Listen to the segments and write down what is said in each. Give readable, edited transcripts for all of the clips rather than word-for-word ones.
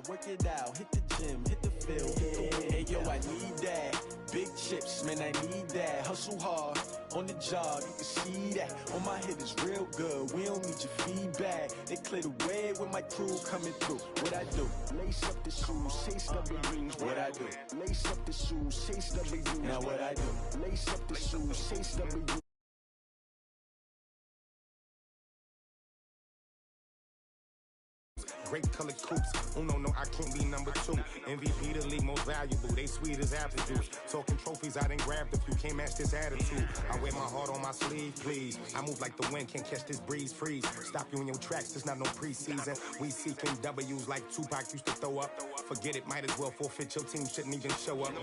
work it out, hit the gym, hit the field, hit the win. Hey yo, I need that. Big chips, man, I need that. Hustle hard, on the job, you can see that. On my hit is real good, we don't need your feedback. They clear the way with my crew coming through. What I do? Lace up the shoes, chase W's. What I do? Lace up the shoes, chase W's. Now what I do? Lace up the shoes, chase W's. Great colored coupes. Oh no, I can't be number 2. MVP the league most valuable. They sweet as apple juice. Talking trophies, I done grabbed a few. Can't match this attitude. I wear my heart on my sleeve, please. I move like the wind, can't catch this breeze. Freeze. Stop you in your tracks. There's not no preseason. We seeking W's like Tupac used to throw up. Forget it, might as well forfeit. Your team shouldn't even show up.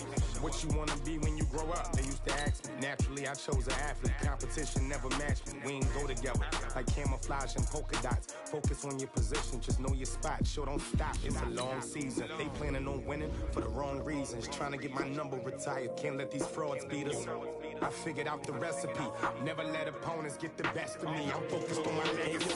What you wanna be when you grow up? They used to ask me. Naturally, I chose an athlete. Competition never matched me. We ain't go together like camouflage and polka dots. Focus on your position. Just know your spot. Sure, don't stop. It's a long season. They planning on winning for the wrong reasons. Trying to get my number retired. Can't let these frauds beat us. I figured out the recipe. Never let opponents get the best of me. I'm focused on my legacy.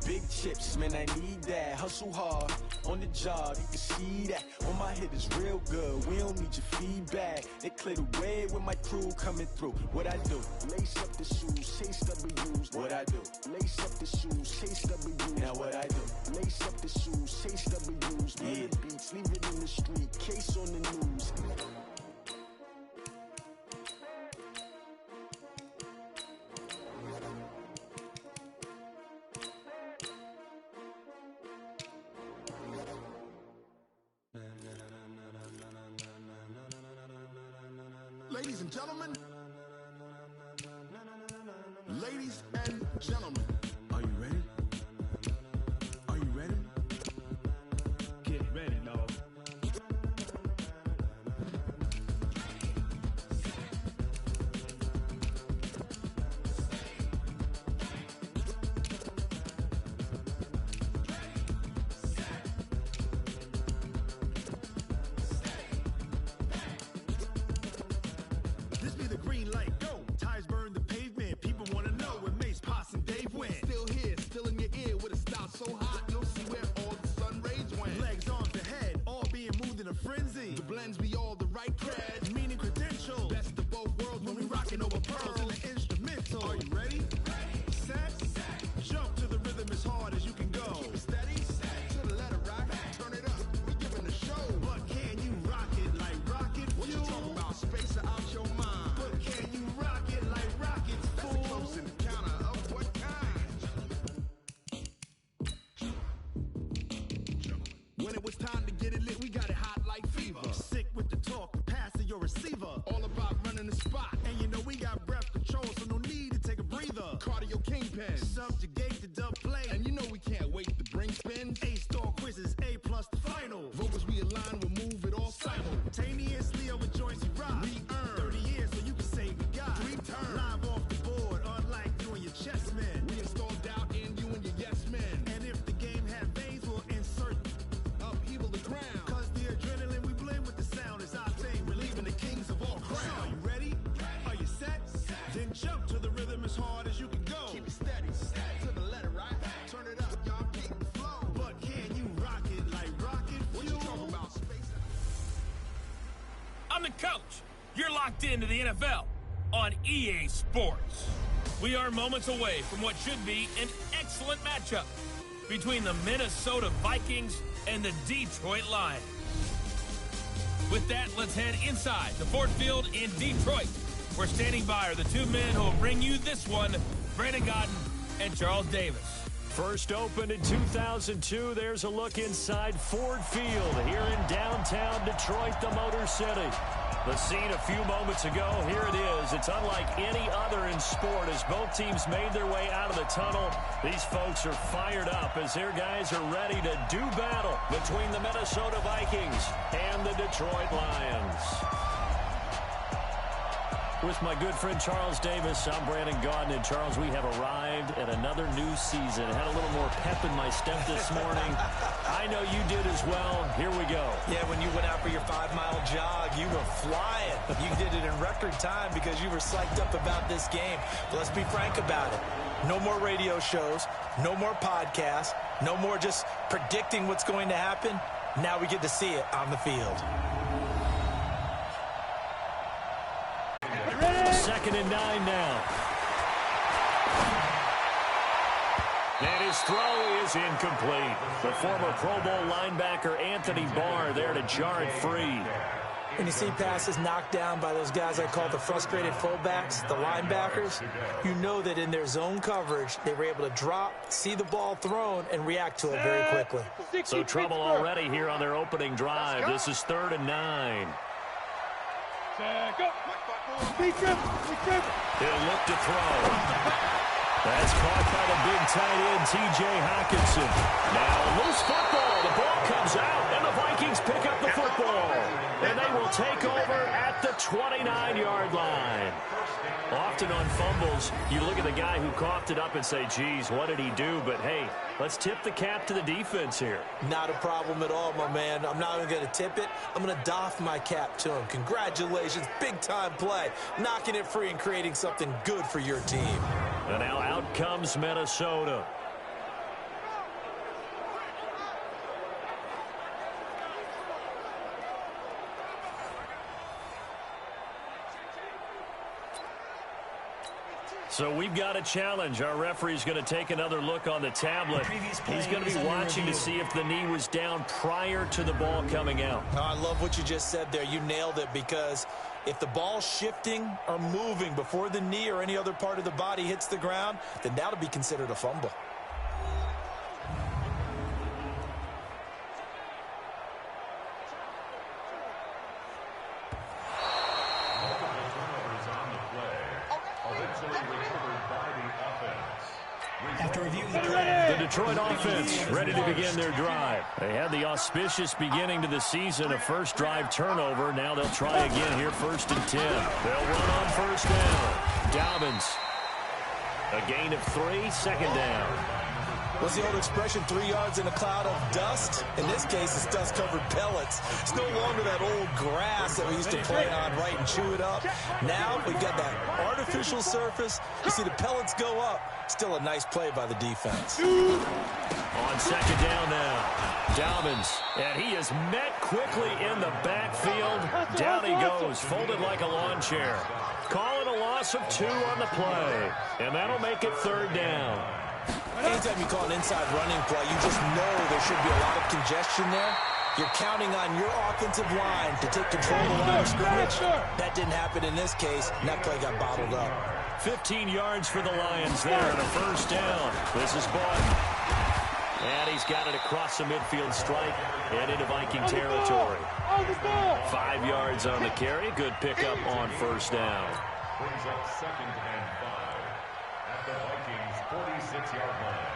Big chips, man, I need that. Hustle hard, on the job, you can see that. On my hit is real good, we don't need your feedback. They clear the way with my crew coming through. What I do? Lace up the shoes, chase W's. What I do? Lace up the shoes, chase W's. Now what I do? Lace up the shoes, chase W's. Yeah. Beats, leave it in the street, case on the news. Ladies and gentlemen, ladies and gentlemen, are you ready? Are you ready? Get ready, dog. This be the green light, go. Tires burn the pavement. People wanna know where Mace, Potts, and Dave went. Still here, still in your ear with a style so hot, you'll see where all the sun rays went. Legs, arms, the head, all being moved in a frenzy. The blends be all the right creds, meaning credentials. Best of both worlds when we rockin' over pearls in the instrumental. Are you ready? Set, jump to the rhythm as hard as you can go. Keep it steady, to the letter right, turn it up, we giving a show. But can you rock it like rocket fuel? What you talking about, space out your mind? But can you rock it like rockets, fool? That's a close encounter of what kind? When it was time to get it lit, we got it hot like fever. Sick with the talk, pass to your receiver. All about running the spot, and you know we got breath control, so no need to take a breather. Cardio kingpin, subjugate the dub play, and you know we can't wait to bring spins. A-star quizzes, A+ the final. Vocals we align, we'll move it all simultaneously over joints you rock. We earn 30 years so you can say we got 3 turns. Live off the board, unlike you and your chess men. We install doubt in you and your yes men. And if the game had veins, we'll insert upheaval the ground. Cause the adrenaline we blend with the sound is our thing. Relieving the kings of all crowns. So are you ready? Are you set? Then jump to the rhythm as hard as you can go. Keep it steady, to the letter right. Turn it up, y'all keep the flow. But can you rock it like rocket fuel? What you talking about, space? I'm the coach. You're locked into the NFL on EA Sports. We are moments away from what should be an excellent matchup between the Minnesota Vikings and the Detroit Lions. With that, let's head inside the Ford Field in Detroit. We're standing by are the two men who will bring you this one, Brandon Gaudin and Charles Davis. First opened in 2002, there's a look inside Ford Field here in downtown Detroit, the Motor City. The scene a few moments ago, here it is. It's unlike any other in sport as both teams made their way out of the tunnel. These folks are fired up as their guys are ready to do battle between the Minnesota Vikings and the Detroit Lions. With my good friend Charles Davis, I'm Brandon Gaudin. And Charles, we have arrived at another new season. Had a little more pep in my step this morning. I know you did as well. Here we go. Yeah, when you went out for your 5-mile jog, you were flying. You did it in record time because you were psyched up about this game. But let's be frank about it. No more radio shows, no more podcasts, No more just predicting what's going to happen. Now we get to see it on the field. 2nd and 9 now. And his throw is incomplete. The former Pro Bowl linebacker Anthony Barr there to jar it free. When you see passes knocked down by those guys I call the frustrated fullbacks, the linebackers, you know that in their zone coverage, they were able to drop, see the ball thrown, and react to it very quickly. So trouble already here on their opening drive. This is 3rd and 9. He'll look to throw. That's caught by the big tight end, T.J. Hockenson. Now, loose football. The ball comes out, and the Vikings pick up the football. And they will take over at the 29-yard line. Often on fumbles, you look at the guy who coughed it up and say, geez, what did he do? But, hey, let's tip the cap to the defense here. Not a problem at all, my man. I'm not even going to tip it. I'm going to doff my cap to him. Congratulations. Big-time play. Knocking it free and creating something good for your team. And now out comes Minnesota. So we've got a challenge. Our referee's going to take another look on the tablet. He's going to be watching to see if the knee was down prior to the ball coming out. Oh, I love what you just said there. You nailed it, because if the ball's shifting or moving before the knee or any other part of the body hits the ground, then that'll be considered a fumble. The Detroit offense ready to begin their drive. They had the auspicious beginning to the season, a first drive turnover. Now they'll try again here, 1st and 10. They'll run on 1st down. Dobbins. A gain of 3, 2nd down. What's the old expression, 3 yards in a cloud of dust? In this case, it's dust-covered pellets. It's no longer that old grass that we used to play on, right, and chew it up. Now we've got that artificial surface. You see the pellets go up. Still a nice play by the defense. On 2nd down now, Dobbins, and he is met quickly in the backfield. Down he goes, folded like a lawn chair. Calling a loss of 2 on the play, and that'll make it 3rd down. Anytime you call an inside running play, you just know there should be a lot of congestion there. You're counting on your offensive line to take control of the line of scrimmage. That didn't happen in this case, and that play got bottled up. 15 yards for the Lions there and a 1st down. This is Barton. And he's got it across the midfield stripe and into Viking territory. 5 yards on the carry. Good pickup on 1st down. Brings up 2nd and 5 at the Vikings 46-yard line.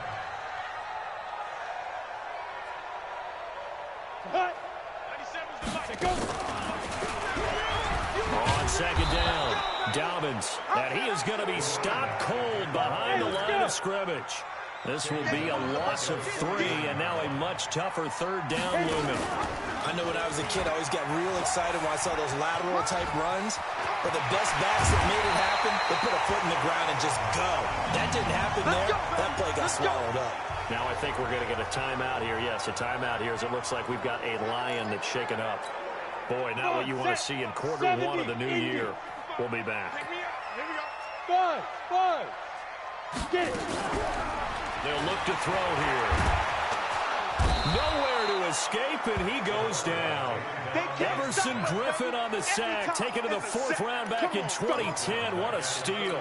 On 2nd down, Dobbins, and he is going to be stopped cold behind the line of scrimmage. This will be a loss of 3, and now a much tougher 3rd down looming. I know when I was a kid, I always got real excited when I saw those lateral-type runs. But the best backs that made it happen, they put a foot in the ground and just go. That didn't happen there. That play got swallowed up. Now I think we're going to get a timeout here. Yes, a timeout here as it looks like we've got a Lion that's shaken up. Boy, not what you want to see in quarter 1 of the new year. We'll be back. Get it. They'll look to throw here. Nowhere to escape, and he goes down. Everson Griffin on the sack, taken to the 4th round back in 2010. What a steal.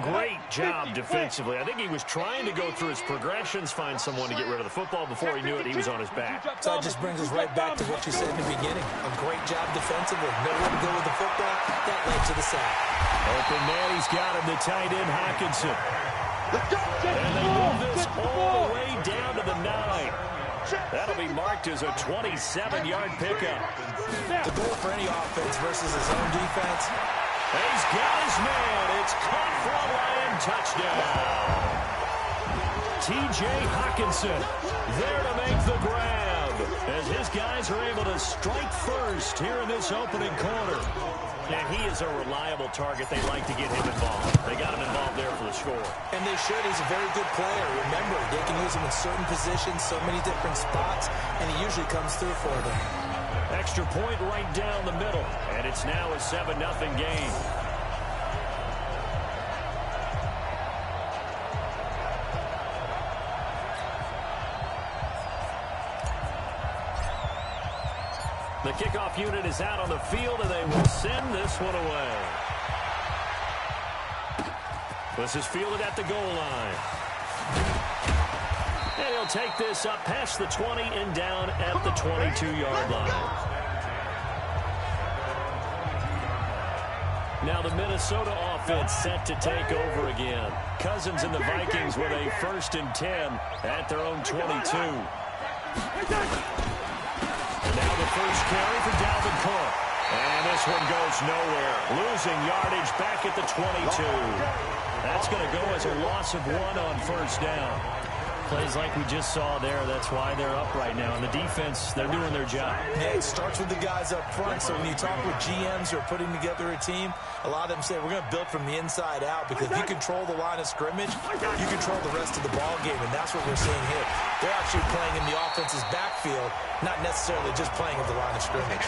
Great job defensively. I think he was trying to go through his progressions, find someone to get rid of the football. Before he knew it, he was on his back. So that just brings us right back to what you said in the beginning. A great job defensively. Nowhere to go with the football. That led to the sack. Open man, he's got him, the tight end Hockenson. And they move this all the way down to the 9. That'll be marked as a 27-yard pickup. The goal for any offense versus his own defense. He's got his man. It's caught for a Lion touchdown. T.J. Hockenson there to make the grab as his guys are able to strike first here in this opening quarter. And he is a reliable target. They like to get him involved. They got him involved there for the score. And they should. He's a very good player. Remember, they can use him in certain positions, so many different spots, and he usually comes through for them. Extra point right down the middle, and it's now a 7-0 game. The kickoff unit is out on the field, and they will send this one away. This is fielded at the goal line. And he'll take this up past the 20 and down at the 22-yard line. Now the Minnesota offense set to take over again. Cousins and the Vikings with a 1st and 10 at their own 22. Now the first carry for Dalvin Cook. And this one goes nowhere. Losing yardage back at the 22. That's going to go as a loss of 1 on 1st down. Plays like we just saw there. That's why they're up right now. And the defense, they're doing their job. Yeah, it starts with the guys up front. So when you talk with GMs who are putting together a team, a lot of them say we're going to build from the inside out, because if you control the line of scrimmage, you control the rest of the ball game, and that's what we're seeing here. They're actually playing in the offense's backfield, not necessarily just playing at the line of scrimmage.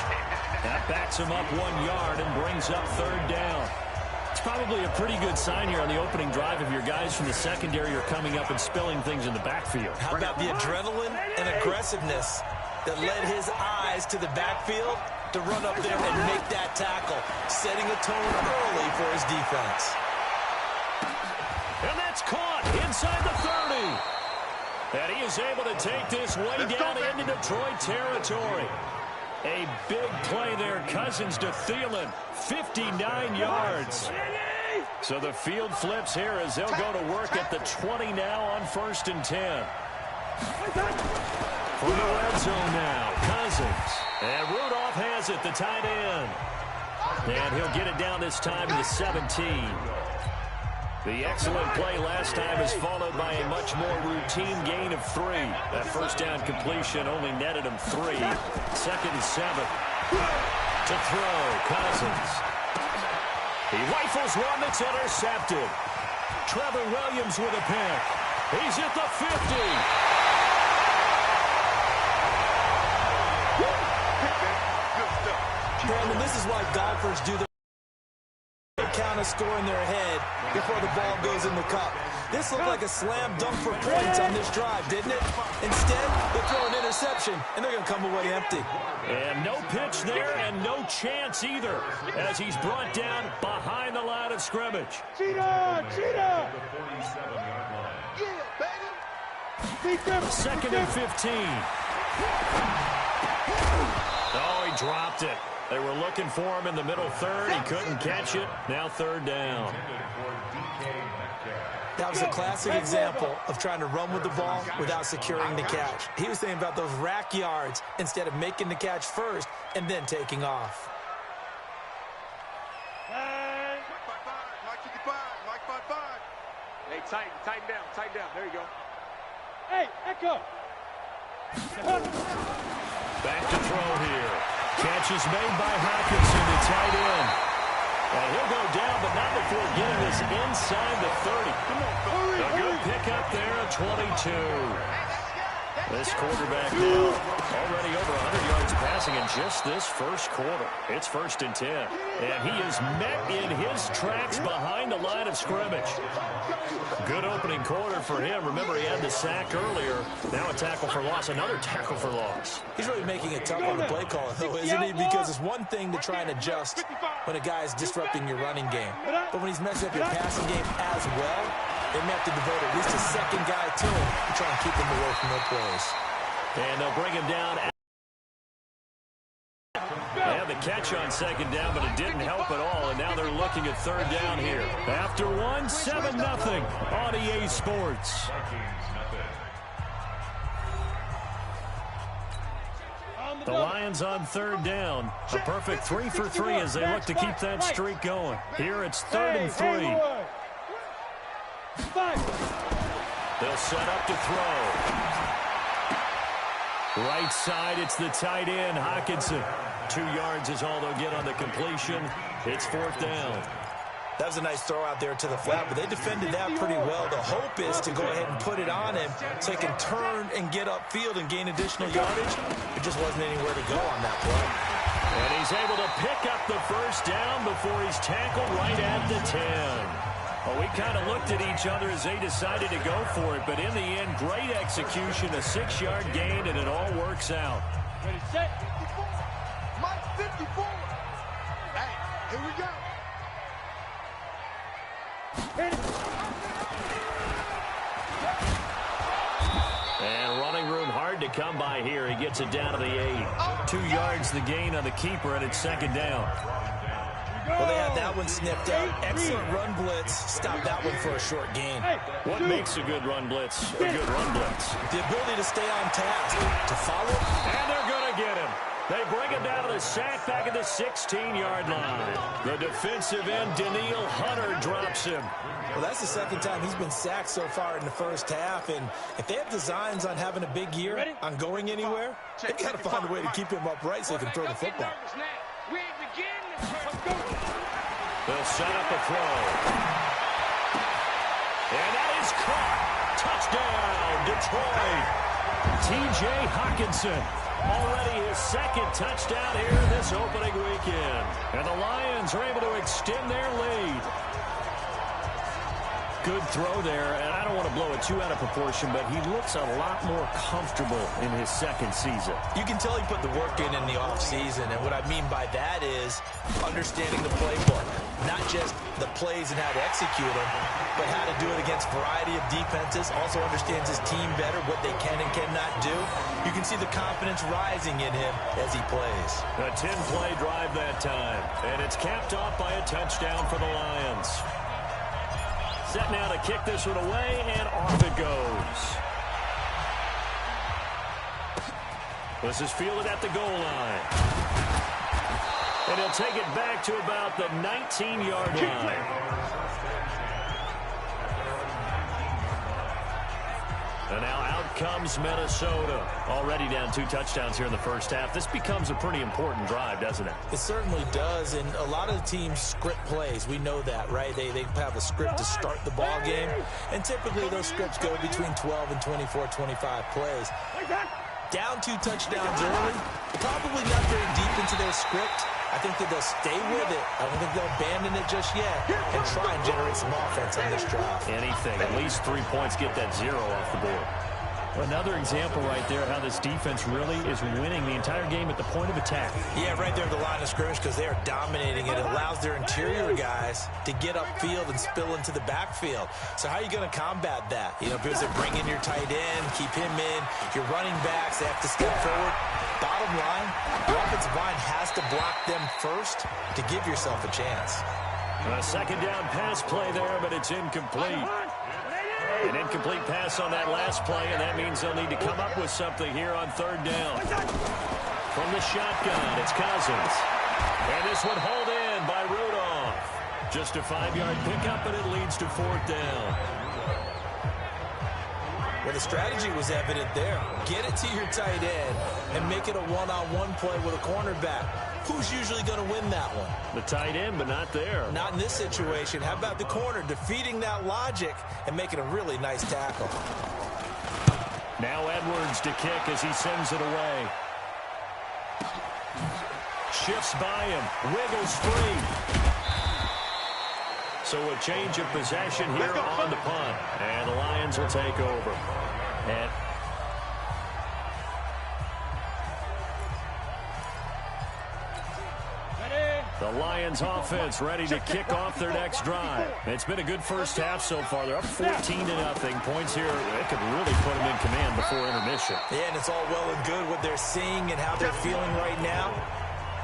That backs him up 1 yard and brings up 3rd down. It's probably a pretty good sign here on the opening drive if your guys from the secondary are coming up and spilling things in the backfield. How about the adrenaline and aggressiveness that led his eyes to the backfield to run up there and make that tackle, setting a tone early for his defense. And that's caught inside the 30. And he is able to take this way down into Detroit territory. A big play there, Cousins to Thielen, 59 yards. So the field flips here as they'll go to work at the 20 now on 1st and 10. From the red zone now, Cousins. And Rudolph has it, the tight end. And he'll get it down this time to the 17. The excellent play last time is followed by a much more routine gain of 3. That 1st down completion only netted him 3. 2nd and 7. To throw, Cousins. He rifles one that's intercepted. Trevor Williams with a pick. He's at the 50. Brandon, this is why golfers do the count a score in their head before the ball goes in the cup. This looked like a slam dunk for points on this drive, didn't it? Instead, they throw an interception, and they're going to come away empty. And no pitch there, and no chance either, as he's brought down behind the line of scrimmage. Cheetah! Cheetah! 2nd and 15. Oh, he dropped it. They were looking for him in the middle 3rd. He couldn't catch it. Now 3rd down. That was a classic example of trying to run with the ball without securing the catch. He was thinking about those rack yards instead of making the catch first and then taking off. Hey, tighten down. There you go. Hey, Echo! Back to throw here. Catch is made by Hockenson, the tight end. And he'll go down, but not before getting this inside the 30. A good pickup there at 22. This quarterback now already over 100 yards passing in just this 1st quarter. It's 1st and 10. And he is met in his tracks behind the line of scrimmage. Good opening quarter for him. Remember, he had the sack earlier. Now a tackle for loss, another tackle for loss. He's really making it tough on the play caller, though, isn't he? Because it's one thing to try and adjust when a guy is disrupting your running game. But when he's messing up your passing game as well, they may have to devote at least a 2nd guy to him to try and keep him away from their plays. And they'll bring him down. They had the catch on 2nd down, but it didn't help at all. And now they're looking at 3rd down here. After 1, 7-0 on EA Sports. The Lions on 3rd down. A perfect 3 for 3 as they look to keep that streak going. Here it's 3rd and 3. They'll set up to throw. Right side, it's the tight end, Hockenson. 2 yards is all they'll get on the completion. It's 4th down. That was a nice throw out there to the flat, but they defended that pretty well. The hope is to go ahead and put it on him so he can turn and get upfield and gain additional yardage. It just wasn't anywhere to go on that play. And he's able to pick up the first down before he's tackled right at the 10. Well, we kind of looked at each other as they decided to go for it, but in the end, great execution, a 6-yard gain, and it all works out. Ready, set. 54. Mike 54. Hey, here we go. And running room hard to come by here. He gets it down to the 8. 2 yards the gain on the keeper, and it's 2nd down. Well, they had that one snipped out. Excellent run blitz. Stop that one for a short gain. What makes a good run blitz a good run blitz? The ability to stay on task, to follow. And they're going to get him. They bring him down to the sack back at the 16-yard line. The defensive end, Danielle Hunter, drops him. Well, that's the 2nd time he's been sacked so far in the first half, and if they have designs on having a big year, on going anywhere, they've got to find a way to keep him upright so he can throw the football. They'll set up a throw. And that is caught. Touchdown, Detroit. T.J. Hockenson. Already his 2nd touchdown here this opening weekend. And the Lions are able to extend their lead. Good throw there, and I don't want to blow it too out of proportion, but he looks a lot more comfortable in his 2nd season. You can tell he put the work in the offseason, and what I mean by that is understanding the playbook. Not just the plays and how to execute them, but how to do it against a variety of defenses. Also understands his team better, what they can and cannot do. You can see the confidence rising in him as he plays. A 10-play drive that time, and it's capped off by a touchdown for the Lions. Set now to kick this one away, and off it goes. This is fielded at the goal line. And he'll take it back to about the 19-yard line. And now out comes Minnesota. Already down 2 touchdowns here in the first half. This becomes a pretty important drive, doesn't it? It certainly does, and a lot of the teams script plays. We know that, right? They have a script to start the ball game, and typically those scripts go between 12 and 24, 25 plays. Down 2 touchdowns early, probably not very deep into their script. I think that they'll stay with it. I don't think they'll abandon it just yet and try and generate some offense on this drive. Anything. At least 3 points, get that 0 off the board. Another example right there how this defense really is winning the entire game at the point of attack. Yeah, right there at the line of scrimmage because they are dominating it. It allows their interior guys to get upfield and spill into the backfield. So how are you going to combat that? You know, because they bring in your tight end, keep him in. Your running backs, they have to step forward. Bottom line, your offensive line has to block them first to give yourself a chance. A 2nd down pass play there, but it's incomplete. An incomplete pass on that last play, and that means they'll need to come up with something here on 3rd down. From the shotgun, it's Cousins. And this one hauled in by Rudolph. Just a 5-yard pickup, and it leads to 4th down. Well, the strategy was evident there. Get it to your tight end and make it a one-on-one play with a cornerback. Who's usually going to win that one? The tight end, but not there. Not in this situation. How about the corner defeating that logic and making a really nice tackle? Now Edwards to kick as he sends it away. Shifts by him. Wiggles free. So a change of possession here on the punt. And the Lions will take over. And the Lions offense ready to kick off their next drive. It's been a good first half so far. They're up 14-0. Points here, it could really put them in command before intermission. Yeah, and it's all well and good what they're seeing and how they're feeling right now.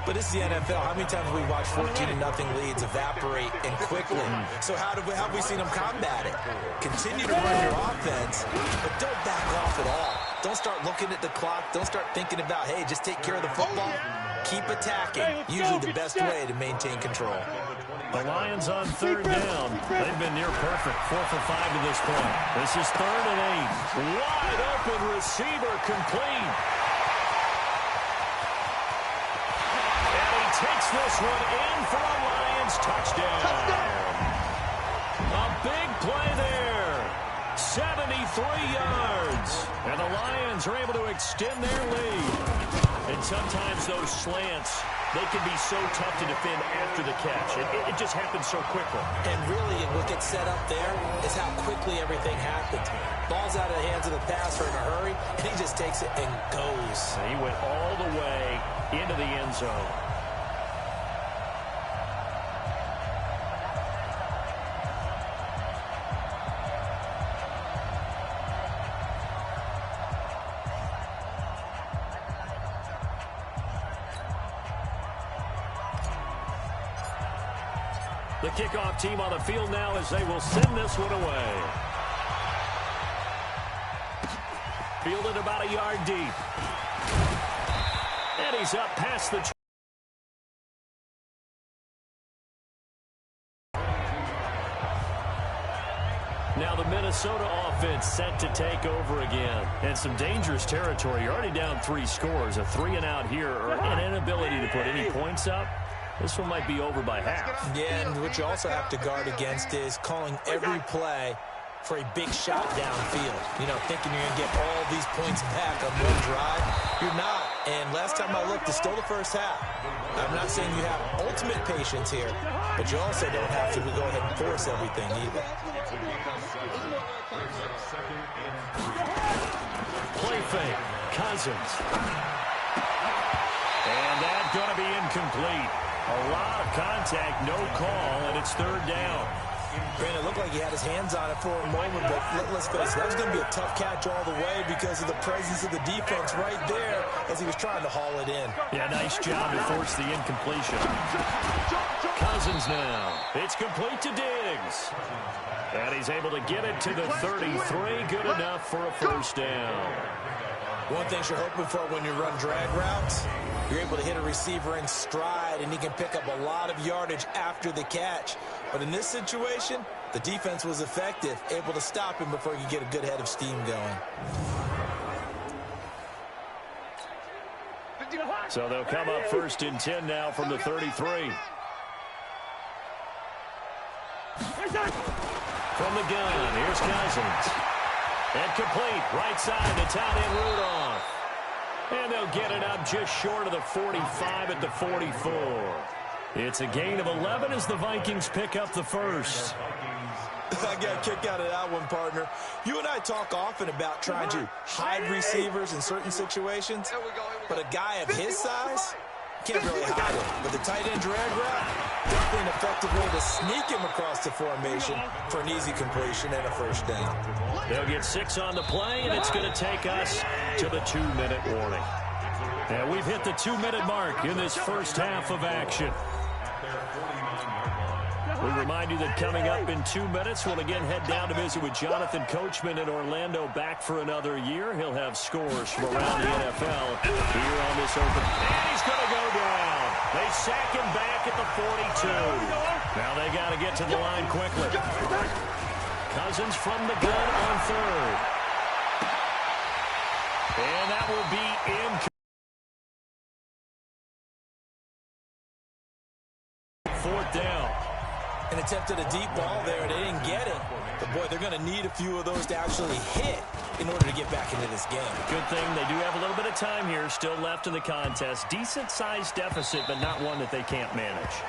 But it's the NFL. How many times have we watched 14-0 leads evaporate and quickly? So how have we seen them combat it? Continue to run your offense, but don't back off at all. Don't start looking at the clock. Don't start thinking about, hey, just take care of the football. Keep attacking. Usually the best way to maintain control. The Lions on 3rd down. They've been near perfect. 4 for 5 to this point. This is 3rd and 8. Wide open receiver complete. takes this one in for a Lions touchdown. A big play there. 73 yards. And the Lions are able to extend their lead. And sometimes those slants, they can be so tough to defend after the catch. It just happens so quickly. And really, what gets set up there is how quickly everything happens. Ball's out of the hands of the passer in a hurry, and he just takes it and goes. He went all the way into the end zone. The kickoff team on the field now as they will send this one away. Fielded about a yard deep. And he's up past the... Now the Minnesota offense set to take over again. And some dangerous territory. You're already down 3 scores. A 3-and-out here or an inability to put any points up. This one might be over by half. Yeah, and what you also have to guard against is calling every play for a big shot downfield. You know, thinking you're going to get all these points back on one drive. You're not. And last time I looked, it's still the first half. I'm not saying you have ultimate patience here, but you also don't have to go ahead and force everything either. Play fake. Cousins. And that's going to be incomplete. A lot of contact, no call, and it's 3rd down. Brandon, it looked like he had his hands on it for a moment, but let's face it, that was going to be a tough catch all the way because of the presence of the defense right there as he was trying to haul it in. Yeah, nice job to force the incompletion. Cousins now. It's complete to Diggs. And he's able to get it to the 33. Good enough for a 1st down. One thing you're hoping for when you run drag routes, you're able to hit a receiver in stride, and he can pick up a lot of yardage after the catch. But in this situation, the defense was effective, able to stop him before he could get a good head of steam going. So they'll come up 1st and 10 now from the 33. From the gun, here's Cousins. And complete, right side to tight end Rudolph. And they'll get it up just short of the 45 at the 44. It's a gain of 11 as the Vikings pick up the 1st. I got a kick out of that one, partner. You and I talk often about trying to hide receivers in certain situations, but a guy of his size can't really hide him. But the tight end drag route, definitely an effective way to sneak him across the formation for an easy completion and a 1st down. They'll get 6 on the play, and it's going to take us to the 2-minute warning. And we've hit the 2-minute mark in this first half of action. We remind you that coming up in 2 minutes, we'll again head down to visit with Jonathan Coachman in Orlando, back for another year. He'll have scores from around the NFL here on this open. And he's going to go down. They sack him back at the 42. Now they got to get to the line quickly. Cousins from the gun on 3rd. And that will be incomplete. 4th down. And attempted a deep ball there. They didn't get it. But, boy, they're going to need a few of those to actually hit in order to get back into this game. Good thing they do have a little bit of time here still left in the contest. Decent-sized deficit, but not one that they can't manage.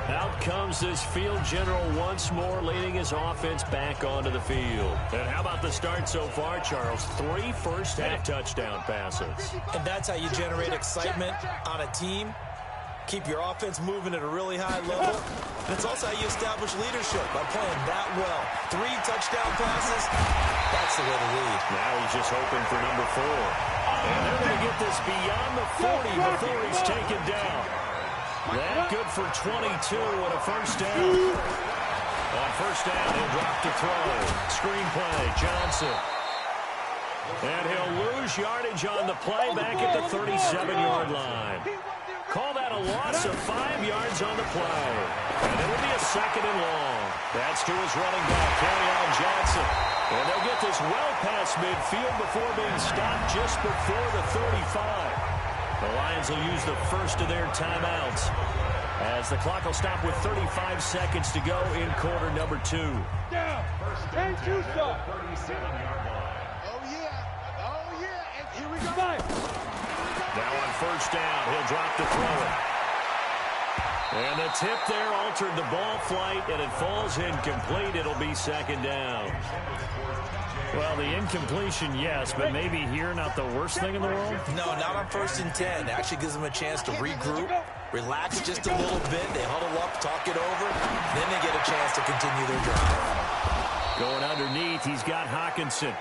Out comes this field general once more, leading his offense back onto the field. And how about the start so far, Charles? 3 first-half touchdown passes. And that's how you generate excitement on a team. Keep your offense moving at a really high level. And it's also how you establish leadership by playing that well. 3 touchdown passes, that's the way to lead. Now he's just hoping for number 4. And they're going to get this beyond the 40 before he's taken down. That good for 22 and a 1st down. On 1st down, he'll drop to throw. Screen play, Johnson. And he'll lose yardage on the play back at the 37-yard line. Call that a loss of 5 yards on the play. And it'll be a 2nd and long. That's to his running back, Kerryon Johnson. And they'll get this well past midfield before being stopped just before the 35. The Lions will use the first of their timeouts as the clock will stop with 35 seconds to go in quarter number 2. Down. And two stop. 37-yard line. Oh, yeah. Oh, yeah. And here we go. Now on first down, he'll drop to throw it. And the tip there altered the ball flight, and it falls incomplete. It'll be second down. Well, the incompletion, yes, but maybe here not the worst thing in the world? No, not on 1st and 10. It actually gives them a chance to regroup, relax just a little bit. They huddle up, talk it over, then they get a chance to continue their drive. Going underneath, he's got Hockenson.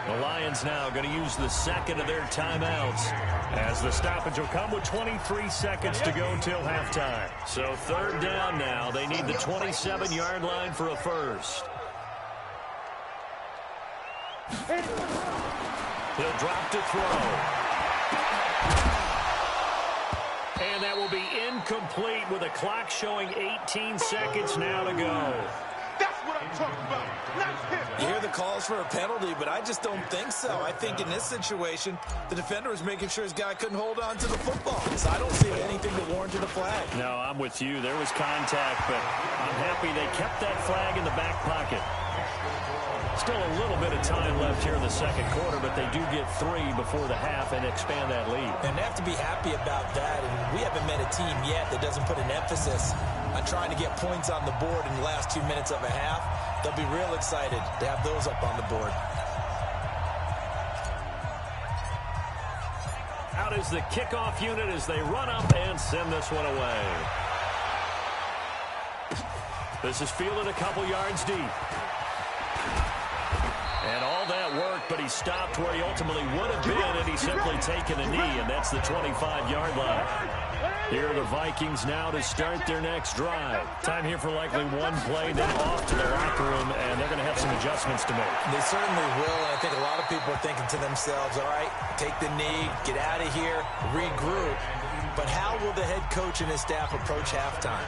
The Lions now going to use the second of their timeouts as the stoppage will come with 23 seconds to go till halftime. So third down now. They need the 27-yard line for a first. He'll drop to throw. And that will be incomplete with a clock showing 18 seconds now to go. That's what I'm talking about. Not him. You hear the calls for a penalty, but I just don't think so. I think in this situation, the defender was making sure his guy couldn't hold on to the football. So I don't see anything that warranted a flag. No, I'm with you. There was contact, but I'm happy they kept that flag in the back pocket. Still a little bit of time left here in the second quarter, but they do get 3 before the half and expand that lead. And they have to be happy about that. And we haven't met a team yet that doesn't put an emphasis on trying to get points on the board in the last 2 minutes of a half. They'll be real excited to have those up on the board. Out is the kickoff unit as they run up and send this one away. This is fielded a couple yards deep. And all that work, but he stopped where he ultimately would have been, and he's simply taken a knee, and that's the 25-yard line. Here are the Vikings now to start their next drive. Time here for likely one play, then off to the locker room, and they're going to have some adjustments to make. They certainly will, and I think a lot of people are thinking to themselves, all right, take the knee, get out of here, regroup. But how will the head coach and his staff approach halftime?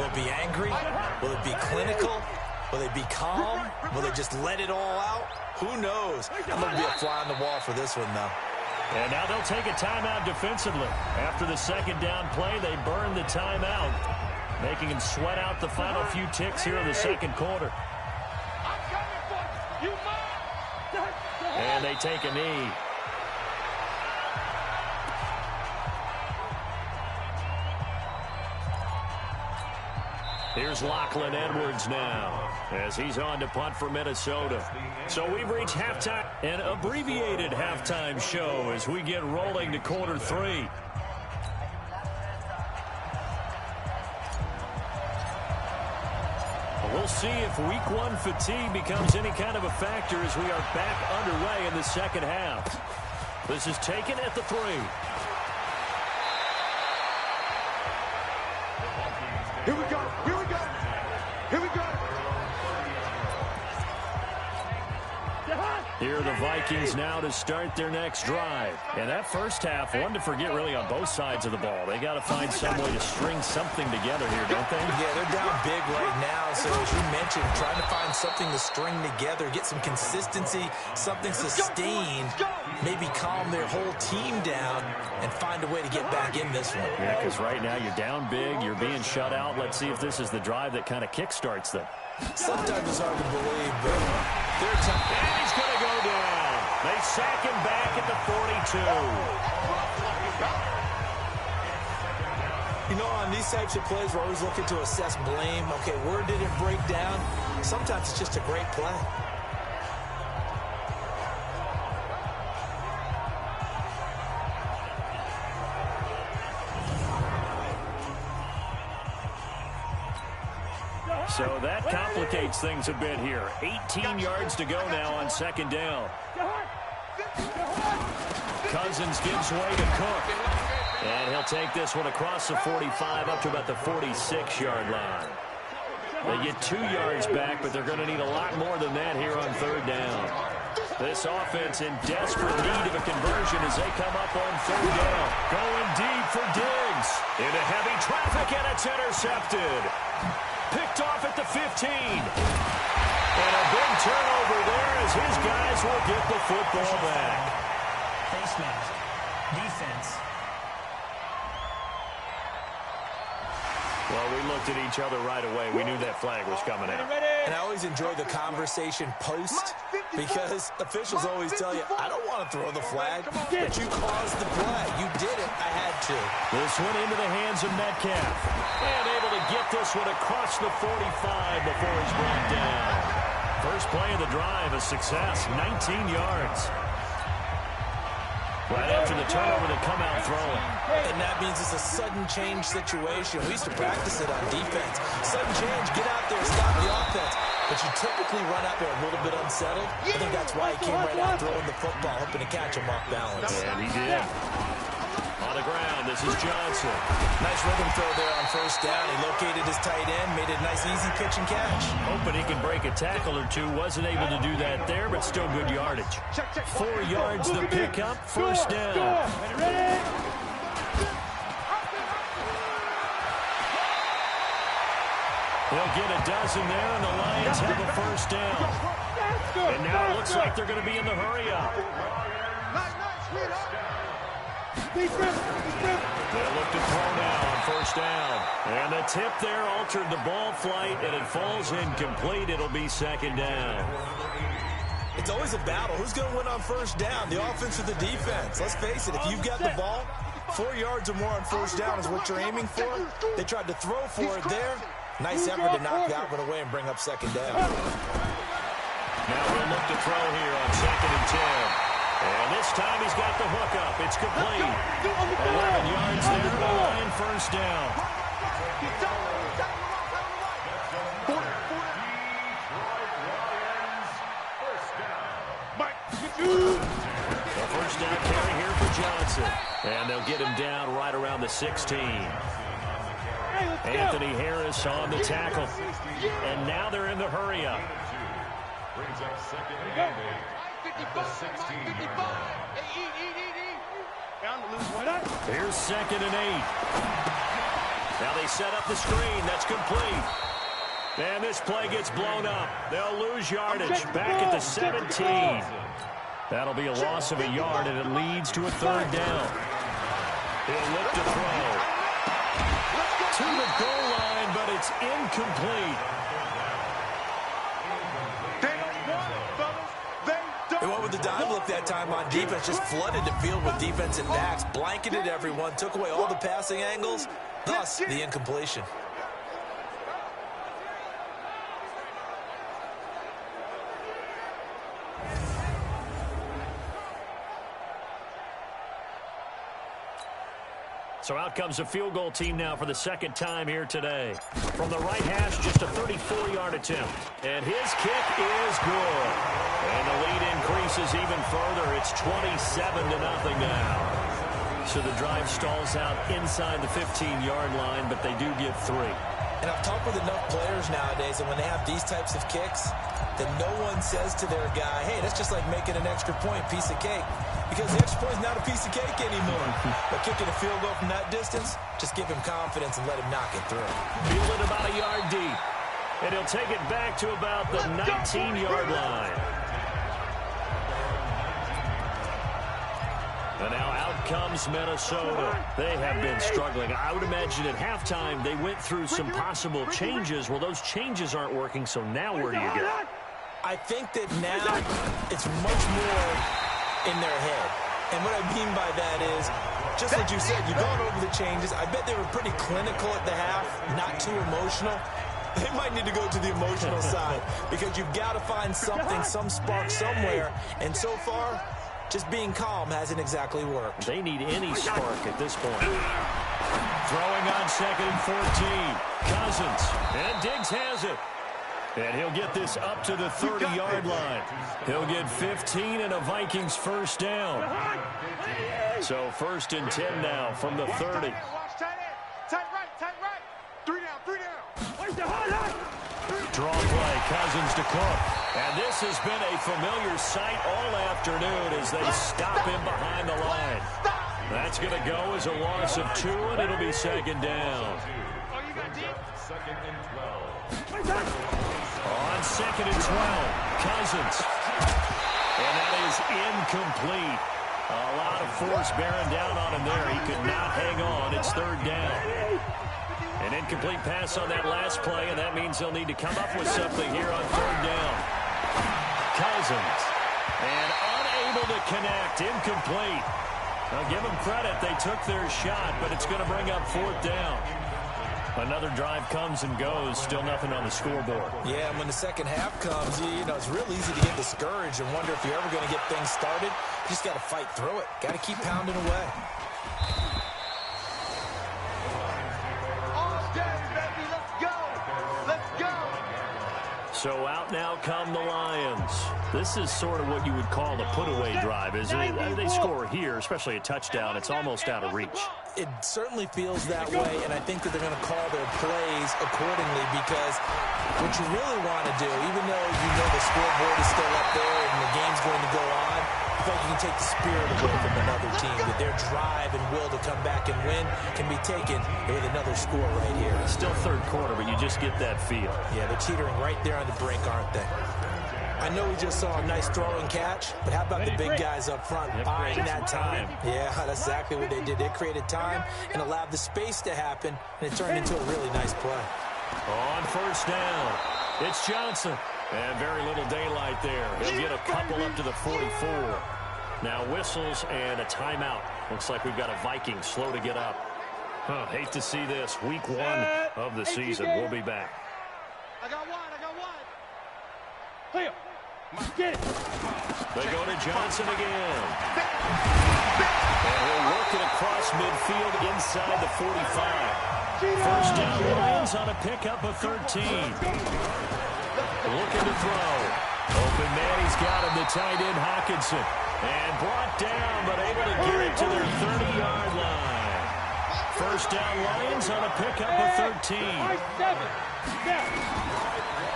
Will it be angry? Will it be clinical? Will they be calm? Will they just let it all out? Who knows? I'm going to be a fly on the wall for this one, though. And now they'll take a timeout defensively. After the second down play, they burn the timeout, making them sweat out the final few ticks here in the second quarter. And they take a knee. Here's Lachlan Edwards now as he's on to punt for Minnesota. So we've reached halftime, an abbreviated halftime show as we get rolling to quarter 3. We'll see if week 1 fatigue becomes any kind of a factor as we are back underway in the second half. This is taken at the 3. Here we go. Here we go. Here we go. Here are the Vikings now to start their next drive. And that first half, one to forget really on both sides of the ball. They got to find some way to string something together here, don't they? Yeah, they're down big right now. So as you mentioned, trying to find something to string together, get some consistency, something sustained, maybe calm their whole team down and find a way to get back in this one. Yeah, because right now you're down big, you're being shut out. Let's see if this is the drive that kind of kickstarts them. Sometimes it's hard to believe, but they're tough. And he's going to go down. They sack him back at the 42. You know, on these types of plays, we're always looking to assess blame. Okay, where did it break down? Sometimes it's just a great play. So that complicates things a bit here. 18 yards to go now on second down. Cousins gives way to Cook. And he'll take this one across the 45 up to about the 46-yard line. They get 2 yards back, but they're going to need a lot more than that here on third down. This offense in desperate need of a conversion as they come up on third down. Going deep for Diggs. Into heavy traffic, and it's intercepted. Picked off at the 15. And a big turnover there as his guys will get the football back. Face mask. Defense. Well, we looked at each other right away. We knew that flag was coming out. And I always enjoy the conversation post because officials always tell you, I don't want to throw the flag, but you caused the play. You did it. I had to. This one into the hands of Metcalf. And able to get this one across the 45 before he's brought down. First play of the drive, a success, 19 yards. Right after the turnover, they come out throwing. And that means it's a sudden change situation. We used to practice it on defense. Sudden change, get out there, stop the offense. But you typically run out there a little bit unsettled. I think that's why he came right out throwing the football, hoping to catch him off balance. And he did. On the ground, this is Johnson. Nice rhythm throw there on first down. He located his tight end, made it a nice, easy pitch and catch. Hoping he can break a tackle or two. Wasn't able to do that there, but still good yardage. 4 yards the pickup, first down. They'll get a dozen there, and the Lions have a first down. And now it looks like they're going to be in the hurry-up. They look to throw now on first down. And the tip there altered the ball flight, and it falls incomplete. It'll be second down. It's always a battle. Who's going to win on first down, the offense or the defense? Let's face it, if you've got the ball, 4 yards or more on first down is what you're aiming for. They tried to throw for it there. Nice effort to knock that one away and bring up second down. Now we'll look to throw here on 2nd and 10. And this time he's got the hook up. It's complete. 11 yards there to the line, first down. The first down carry here for Johnson. And they'll get him down right around the 16. Anthony Harris on the tackle. And now they're in the hurry-up. Brings up second and 8. The 16-yard line. Here's 2nd and 8. Now they set up the screen. That's complete. And this play gets blown up. They'll lose yardage back at the 17. That'll be a loss of a yard, and it leads to a third down. He'll look to throw. To the goal line, but it's incomplete. They went with the dime look that time on defense, just flooded the field with defensive backs, blanketed everyone, took away all the passing angles, thus the incompletion. So out comes a field goal team now for the second time here today. From the right hash, just a 34-yard attempt. And his kick is good. And the lead increases even further. It's 27-0 now. So the drive stalls out inside the 15-yard line, but they do get 3. And I've talked with enough players nowadays, and when they have these types of kicks, then no one says to their guy, hey, that's just like making an extra point, piece of cake. Because the extra point is not a piece of cake anymore. But kicking a field goal from that distance, just give him confidence and let him knock it through. Fielded about a yard deep. And he'll take it back to about the 19-yard line. And now out comes Minnesota. They have been struggling. I would imagine at halftime they went through some possible changes. Well, those changes aren't working, so now where do you go? I think that now it's much more in their head. And what I mean by that is, just like you said, you've gone over the changes. I bet they were pretty clinical at the half, not too emotional. They might need to go to the emotional side because you've got to find something, some spark somewhere. And so far, just being calm hasn't exactly worked. They need any spark at this point. Throwing on 2nd and 14. Cousins. And Diggs has it. And he'll get this up to the 30-yard line. He'll get 15 and a Vikings first down. So 1st and 10 now from the 30. Draw play, Cousins to Cook. And this has been a familiar sight all afternoon as they stop him behind the line. That's going to go as a loss of 2, and it'll be 2nd down. On it's 2nd and 12. Cousins. And that is incomplete. A lot of force bearing down on him there. He could not hang on. It's 3rd down. An incomplete pass on that last play, and that means they'll need to come up with something here on 3rd down. Cousins. And unable to connect. Incomplete. Now, give them credit. They took their shot, but it's going to bring up 4th down. Another drive comes and goes. Still nothing on the scoreboard. Yeah, and when the second half comes, you know, it's real easy to get discouraged and wonder if you're ever going to get things started. You just got to fight through it. Got to keep pounding away. All day, baby. Let's go. Let's go. So out now come the Lions. This is sort of what you would call a put-away drive, isn't it? They score here, especially a touchdown. It's almost out of reach. It certainly feels that way, and I think that they're going to call their plays accordingly, because what you really want to do, even though you know the scoreboard is still up there and the game's going to go on, I feel like you can take the spirit away from another team, that their drive and will to come back and win can be taken with another score right here. It's still 3rd quarter, but you just get that feel. Yeah, they're teetering right there on the brink, aren't they? I know we just saw a nice throw and catch, but how about the big guys up front buying that time? Yeah, that's exactly what they did. They created time and allowed the space to happen, and it turned into a really nice play. On 1st down, it's Johnson. And very little daylight there. He'll get a couple up to the 44. Now whistles and a timeout. Looks like we've got a Viking slow to get up. Hate to see this. Week 1 of the season. We'll be back. I got one. Clear. Get it. They go to Johnson again. And he'll work it across midfield inside the 45. 1st down Lions on a pickup of 13. Looking to throw. Open man, he's got him. The tight end Hockenson. And brought down, but able to get it to their 30-yard line. 1st down Lions on a pickup of 13.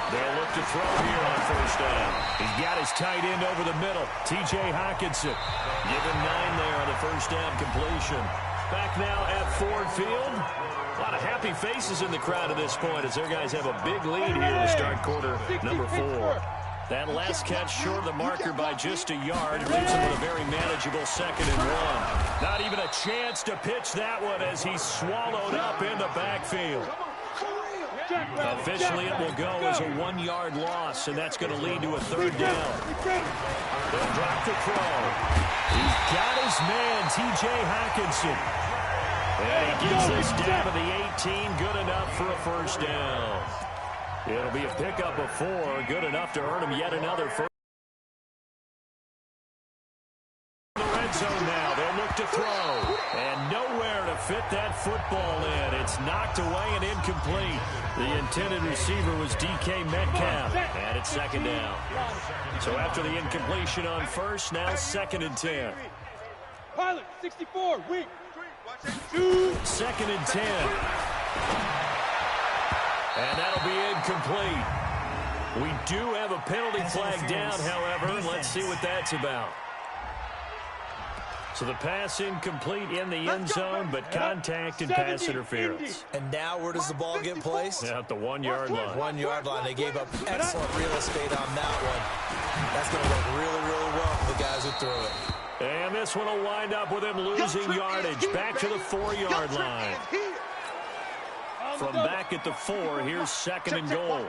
They'll look to throw here on 1st down. He's got his tight end over the middle. T.J. Hockenson. Give him 9 there on the 1st down completion. Back now at Ford Field. A lot of happy faces in the crowd at this point as their guys have a big lead here to start quarter number 4. That last catch short of the marker by just a yard. It leaves him with a very manageable 2nd and 1. Not even a chance to pitch that one as he's swallowed up in the backfield. Officially, it will go as a 1-yard loss, and that's going to lead to a 3rd down. They'll drop the throw. He's got his man, T.J. Hockenson. And he gets this down to the 18, good enough for a 1st down. It'll be a pickup of 4, good enough to earn him yet another first. The red zone now, they'll look to throw. And nowhere to fit that football in. It's knocked away and incomplete. The intended receiver was D.K. Metcalf, and it's 2nd down. So after the incompletion on 1st, now 2nd and 10. Pilot, 64, weak. 2nd and 10. And that'll be incomplete. We do have a penalty flag down, however. Let's see what that's about. So the pass incomplete in the end zone, but contact and pass interference. And now where does the ball get placed? At the 1-yard line. 1-yard line. They gave up excellent real estate on that one. That's going to work really, really well for the guys who threw it. And this one will wind up with him losing yardage. Back to the 4-yard line. From back at the 4, here's 2nd and goal.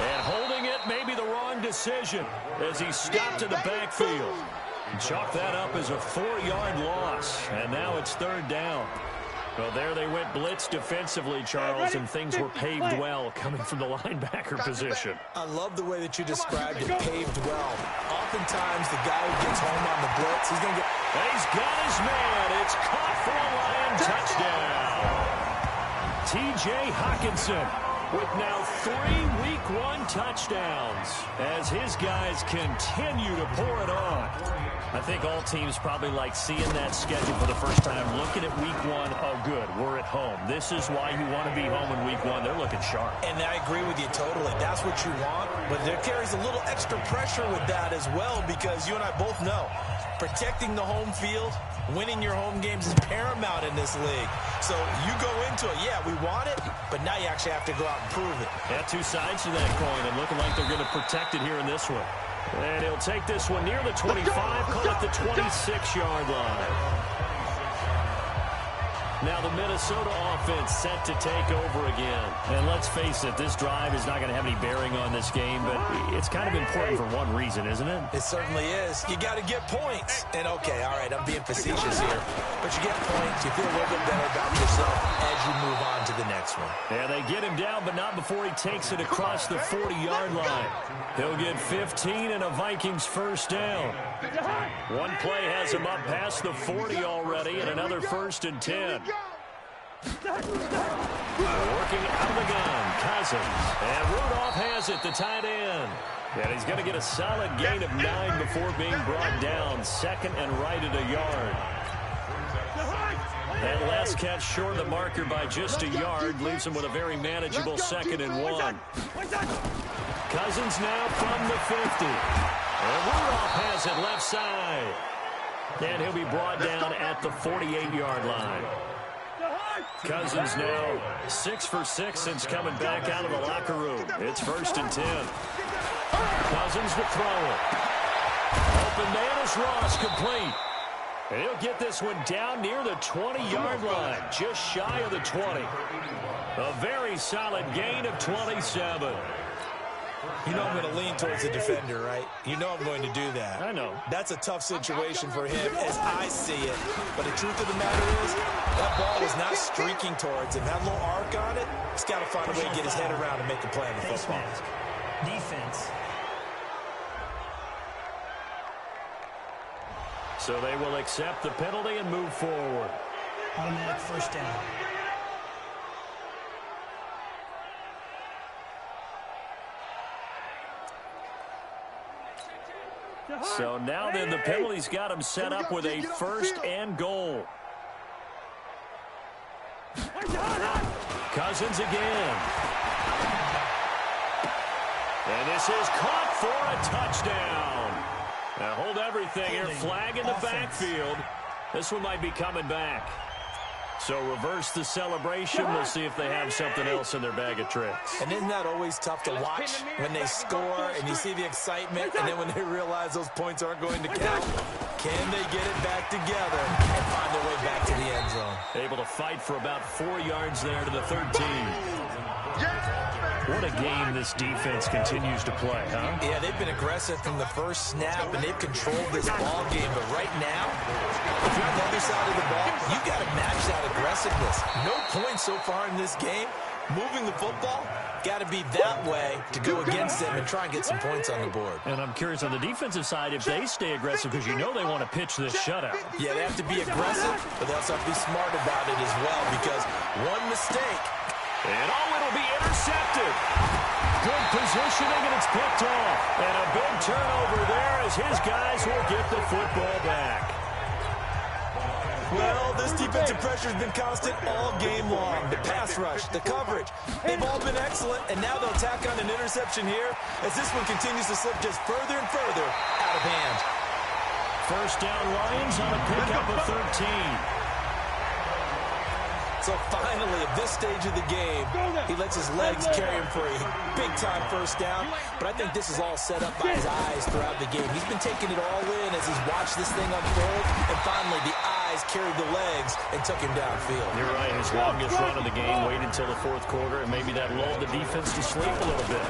And holding it may be the wrong decision as he stopped in the backfield. Chalk that up as a 4-yard loss. And now it's 3rd down. Well, there they went blitz defensively, Charles, and things were paved well coming from the linebacker position. I love the way that you described it, paved well. Oftentimes, the guy who gets home on the blitz, he's going to get... And he's got his man. It's caught for a Lion touchdown. T.J. Hockenson with now 3 Week 1 touchdowns as his guys continue to pour it on. I think all teams probably like seeing that schedule for the first time, looking at Week 1. Oh, good, we're at home. This is why you want to be home in Week 1. They're looking sharp. And I agree with you totally. That's what you want, but there carries a little extra pressure with that as well because you and I both know Protecting the home field, winning your home games is paramount in this league. So you go into it, yeah, we want it, but now you actually have to go out and prove it. Yeah, two sides to that coin, and looking like they're going to protect it here in this one. And he'll take this one near the 25, call it the 26-yard line. Now the Minnesota offense set to take over again. And let's face it, this drive is not going to have any bearing on this game, but it's kind of important for one reason, isn't it? It certainly is. You got to get points. And okay, all right, I'm being facetious here, but you get points, you feel a little bit better about yourself as you move on to the next one. Yeah, they get him down, but not before he takes it across the 40-yard line. He'll get 15 and a Vikings first down. One play has him up past the 40 already, and another 1st and 10. Working out of the gun, Cousins. And Rudolph has it, the tight end. And he's going to get a solid gain of 9 before being brought down. 2nd and right at a yard. That last catch short of the marker by just a yard leaves him with a very manageable 2nd and 1. Cousins now from the 50. And Rudolph has it left side. And he'll be brought down at the 48-yard line. Cousins now 6 for 6 since coming back out of the locker room. It's 1st and 10. Cousins to throw it. Open man is Ross, complete. And he'll get this one down near the 20-yard line, just shy of the 20. A very solid gain of 27. You know I'm going to lean towards the defender, right? You know I'm going to do that. I know. That's a tough situation for him as I see it. But the truth of the matter is, that ball was not streaking towards him. That little arc on it, he's got to find a way to get his head around and make a play on the football. Defense. So they will accept the penalty and move forward. Automatic first down. So now then the penalty's got him set up with a 1st and goal. Cousins again. And this is caught for a touchdown. Now hold everything here. Flag in the backfield. This one might be coming back. So reverse the celebration. We'll see if they have something else in their bag of tricks. And isn't that always tough to watch when they score and you see the excitement, and then when they realize those points aren't going to count? Can they get it back together and find their way back to the end zone? Able to fight for about 4 yards there to the 13. What a game this defense continues to play, huh? Yeah, they've been aggressive from the first snap, and they've controlled this ball game. But right now, if you're on the other side of the ball, you've got to match that aggressiveness. No points so far in this game. Moving the football, got to be that way to go against them and try and get some points on the board. And I'm curious on the defensive side if they stay aggressive, because you know they want to pitch this shutout. Yeah, they have to be aggressive, but they also have to be smart about it as well, because one mistake. And it'll be intercepted. Good positioning, and it's picked off. And a big turnover there as his guys will get the football back. Well, this defensive pressure has been constant all game long. The pass rush, the coverage, they've all been excellent, and now they'll tack on an interception here as this one continues to slip just further and further out of hand. First down Lions on a pickup of 13. So finally, at this stage of the game, he lets his legs carry him for a big-time first down. But I think this is all set up by his eyes throughout the game. He's been taking it all in as he's watched this thing unfold. And finally, the eyes carried the legs and took him downfield. You're right. His longest run of the game waited until the 4th quarter, and maybe that lulled the defense to sleep a little bit.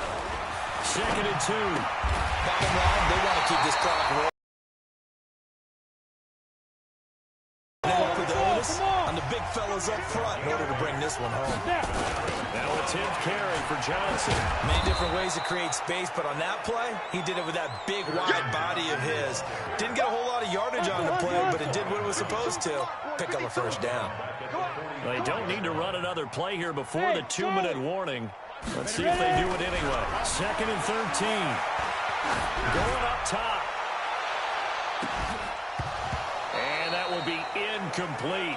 2nd and 2. Bottom line, they want to keep this clock rolling. On the big fellas up front in order to bring this one home. Now a 10th carry for Johnson. Many different ways to create space, but on that play, he did it with that big, wide body of his. Didn't get a whole lot of yardage on the play, but it did what it was supposed to. Pick up a first down. They don't need to run another play here before the 2-minute warning. Let's see if they do it anyway. 2nd and 13. Going up top. And that will be incomplete.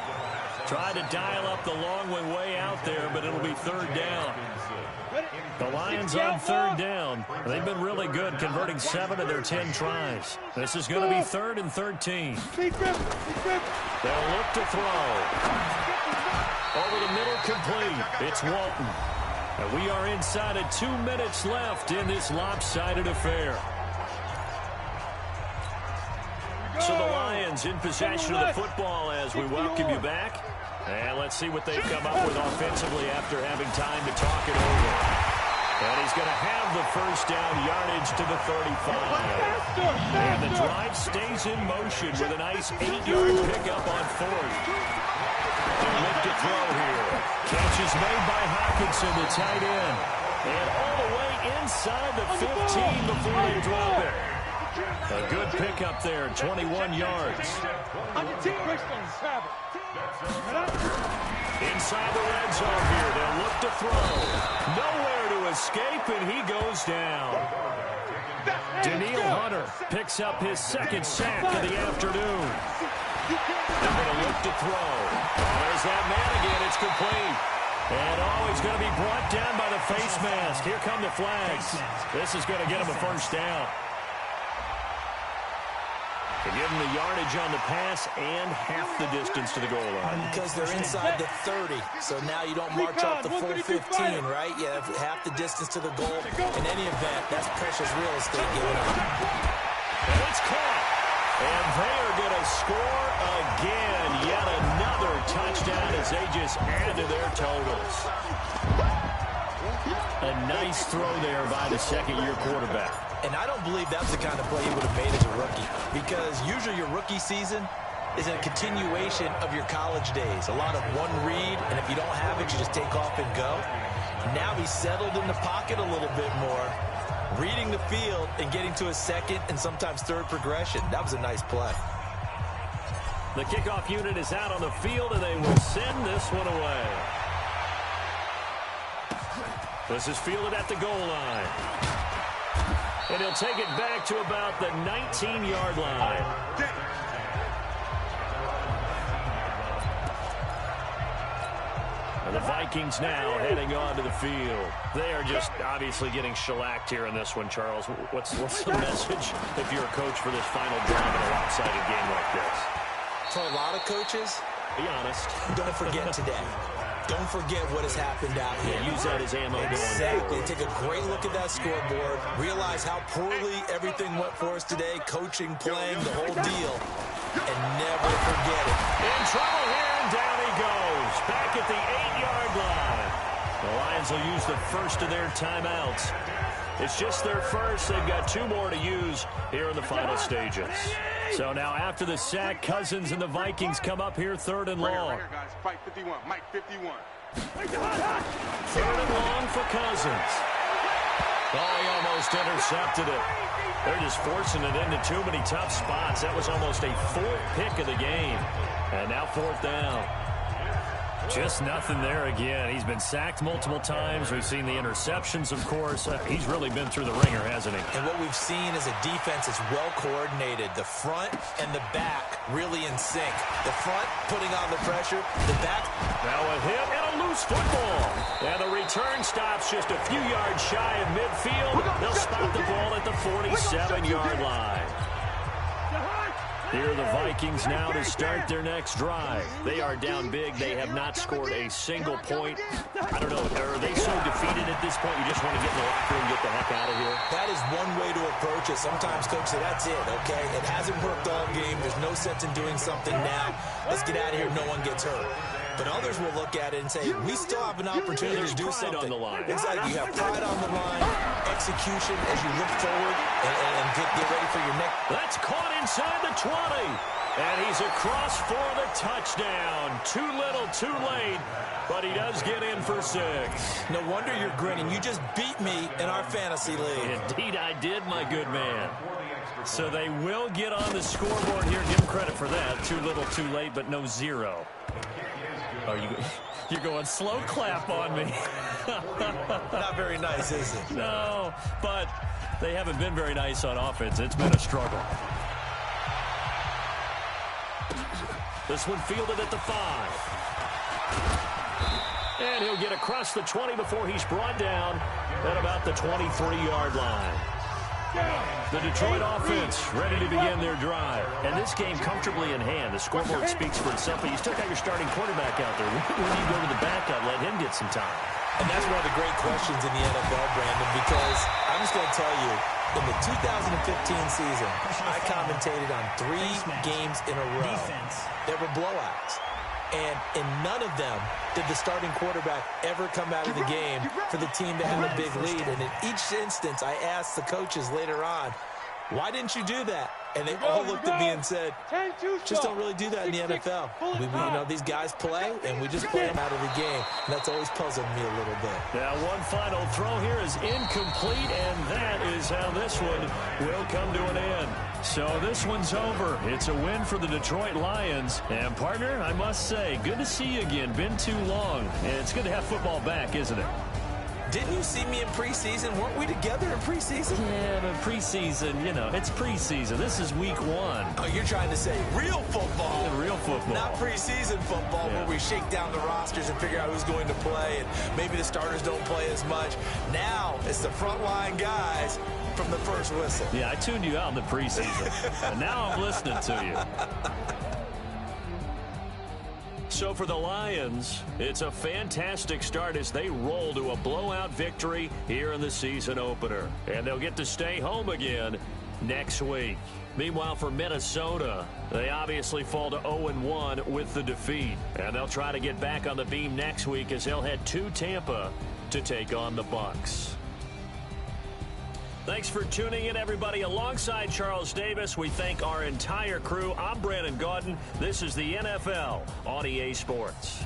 Tried to dial up the long way out there, but it'll be third down. The Lions on third down. They've been really good, converting 7 of their 10 tries. This is going to be 3rd and 13. They'll look to throw. Over the middle, complete. It's Walton. And we are inside of 2 minutes left in this lopsided affair. So the Lions in possession of the football as we welcome you back. And let's see what they've come up with offensively after having time to talk it over. And he's going to have the first down yardage to the 35. And the drive stays in motion with a nice 8-yard pickup on 4th. They'll look to throw here. Catch is made by Hockenson, the tight end. And all the way inside the 15 before they drop it. A good pickup there, 21 yards. Inside the red zone here, they'll look to throw. Nowhere to escape, and he goes down. Danielle Hunter picks up his 2nd sack of the afternoon. They're going to look to throw. There's that man again, it's complete. And he's going to be brought down by the face mask. Here come the flags. This is going to get him a first down. To give them the yardage on the pass and half the distance to the goal line. Because they're inside the 30, so now you don't march off the full 15, right? You have half the distance to the goal. In any event, that's precious real estate given up. And it's caught. And they are going to score again. Yet another touchdown as they just add to their totals. A nice throw there by the second-year quarterback. And I don't believe that's the kind of play he would have made as a rookie, because usually your rookie season is a continuation of your college days. A lot of one read, and if you don't have it, you just take off and go. Now he's settled in the pocket a little bit more, reading the field and getting to a second and sometimes third progression. That was a nice play. The kickoff unit is out on the field, and they will send this one away. This is fielded at the goal line. And he'll take it back to about the 19-yard line. And the Vikings now heading onto the field. They are just obviously getting shellacked here in this one, Charles. What's the message if you're a coach for this final drive in a lopsided game like this? For a lot of coaches, be honest. Don't forget today. Don't forget what has happened out here. Use that as ammo. Exactly. Take a great look at that scoreboard. Realize how poorly everything went for us today. Coaching, playing, the whole deal. And never forget it. In trouble here, and down he goes. Back at the 8-yard line. The Lions will use the first of their timeouts. It's just their first. They've got 2 more to use here in the final stages. So now after the sack, Cousins and the Vikings come up here 3rd and long. Right here, guys. Fight 51. Mike 51. 3rd and long for Cousins. Oh, he almost intercepted it. They're just forcing it into too many tough spots. That was almost a 4th pick of the game. And now 4th down. Just nothing there again. He's been sacked multiple times. We've seen the interceptions, of course. He's really been through the ringer, hasn't he? And what we've seen is a defense that's well coordinated. The front and the back really in sync. The front putting on the pressure. The back. Now a hit and a loose football. And the return stops just a few yards shy of midfield. They'll spot the ball at the 47-yard line. Here are the Vikings now to start their next drive. They are down big. They have not scored a single point. I don't know, are they so defeated at this point you just want to get in the locker room and get the heck out of here? That is one way to approach it. Sometimes coaches say, that's it, okay? It hasn't worked all game. There's no sense in doing something now. Let's get out of here. No one gets hurt. But others will look at it and say, we still have an opportunity to do something. On the line. Exactly. You have pride on the line, execution as you look forward and get ready for your next. That's caught inside the 20. And he's across for the touchdown. Too little, too late. But he does get in for 6. No wonder you're grinning. You just beat me in our fantasy league. Indeed I did, my good man. So they will get on the scoreboard here. Give them credit for that. Too little, too late, but no 0. You're going slow clap on me. Not very nice, is it? No, but they haven't been very nice on offense. It's been a struggle. This one fielded at the 5. And he'll get across the 20 before he's brought down at about the 23-yard line. The Detroit offense ready to begin their drive. And this game comfortably in hand. The scoreboard speaks for itself, but you still got your starting quarterback out there. When you go to the backup, let him get some time. And that's one of the great questions in the NFL, Brandon, because I'm just going to tell you, in the 2015 season, I commentated on 3 games in a row. There were blowouts. And in none of them did the starting quarterback ever come out of the game for the team to have a big lead. And in each instance, I asked the coaches later on, why didn't you do that? And they all looked at me and said, just don't really do that in the NFL. You know, these guys play, and we just play them out of the game. And that's always puzzled me a little bit. Now, one final throw here is incomplete, and that is how this one will come to an end. So this one's over. It's a win for the Detroit Lions. And, partner, I must say, good to see you again. Been too long. And it's good to have football back, isn't it? Didn't you see me in preseason? Weren't we together in preseason? Yeah, but preseason, you know, it's preseason. This is week 1. Oh, you're trying to say real football. Yeah, real football. Not preseason football where we shake down the rosters and figure out who's going to play, and maybe the starters don't play as much. Now it's the frontline guys from the first whistle. Yeah, I tuned you out in the preseason, and now I'm listening to you. So for the Lions, it's a fantastic start as they roll to a blowout victory here in the season opener. And they'll get to stay home again next week. Meanwhile, for Minnesota, they obviously fall to 0-1 with the defeat. And they'll try to get back on the beam next week as they'll head to Tampa to take on the Bucs. Thanks for tuning in, everybody. Alongside Charles Davis, we thank our entire crew. I'm Brandon Gaudin. This is the NFL on EA Sports.